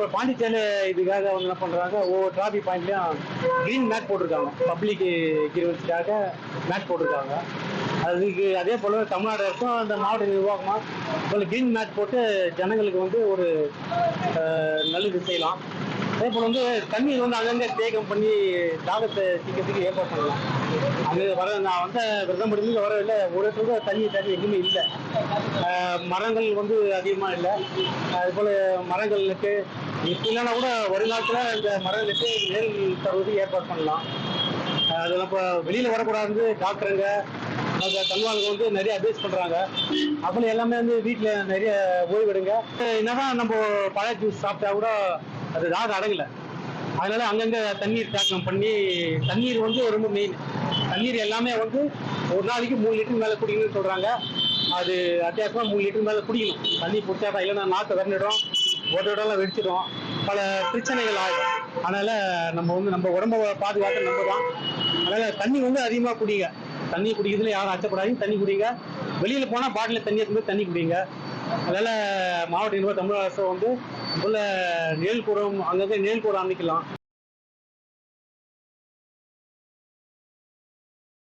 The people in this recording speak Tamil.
இப்போ பாண்டிச்சேரி இதுக்காக வந்து என்ன பண்ணுறாங்க, ஒவ்வொரு டிராஃபிக் பாயிண்ட்லையும் க்ரீன் மேட் போட்டிருக்காங்க. பப்ளிக் கிரிவல்ஸ்க்காக மேட் போட்டிருக்காங்க. அதுக்கு அதே போல் தமிழ்நாடு அரசும் அந்த மாவட்ட நிர்வாகமாக போல் க்ரீன் மேட் போட்டு ஜனங்களுக்கு வந்து ஒரு நல்லது செய்யலாம். அதே போல் வந்து தண்ணீர் வந்து அங்கங்கே தேக்கம் பண்ணி தாகத்தை தீக்கிறதுக்கு ஏற்பாடு பண்ணலாம். அது நான் வந்து விரதம் முடிஞ்சு வரவில்லை, ஒரு இடத்துல தண்ணி எதுவுமே இல்லை. மரங்கள் வந்து அதிகமாக இல்லை. அது போல் மரங்களுக்கு இப்போ இல்லைன்னா கூட வருங்காலத்தில் இந்த மரங்களுக்கு நேர் தருவதுக்கு ஏற்பாடு பண்ணலாம். அதில் இப்போ வெளியில் வரக்கூடாது டாக்டருங்க தல்வாளுங்க வந்து நிறைய அட்வைஸ் பண்ணுறாங்க. அப்புறம் எல்லாமே வந்து வீட்டில் நிறைய ஓய்வெடுங்க. என்னதான் நம்ம பழைய ஜூஸ் சாப்பிட்டா கூட அது தாகம் அடங்கலை. அதனால அங்கங்கே தண்ணீர் தேக்கம் பண்ணி, தண்ணீர் வந்து ரொம்ப மெயின். தண்ணீர் எல்லாமே வந்து ஒரு நாளைக்கு 3 லிட்டர் மேலே குடிக்கணும்னு சொல்கிறாங்க. அது அத்தியாவசியமாக 3 லிட்டர் மேலே குடிக்கணும். தண்ணி குடிச்சாதான், இல்லைன்னா நாற்றை விரண்டிடும், உடம்பெல்லாம் வெடிச்சிடும், பல பிரச்சனைகள் ஆகும். அதனால் நம்ம வந்து நம்ம உடம்பை பாதுகாக்க நம்ம தான். அதனால் தண்ணி வந்து அதிகமாக குடிங்க. தண்ணி குடிக்கிறதுல யாரும் அச்சப்படாதீங்க, தண்ணி குடிங்க. வெளியில் போனால் பாட்டில் தண்ணி எடுத்து தண்ணி குடிங்க. அதனால் மாவட்ட நிர்வாகம் தமிழக அரசு வந்து உள்ள நிழல் கூடம், அங்கங்கே நிழல் கூடம் அமைக்கலாம்.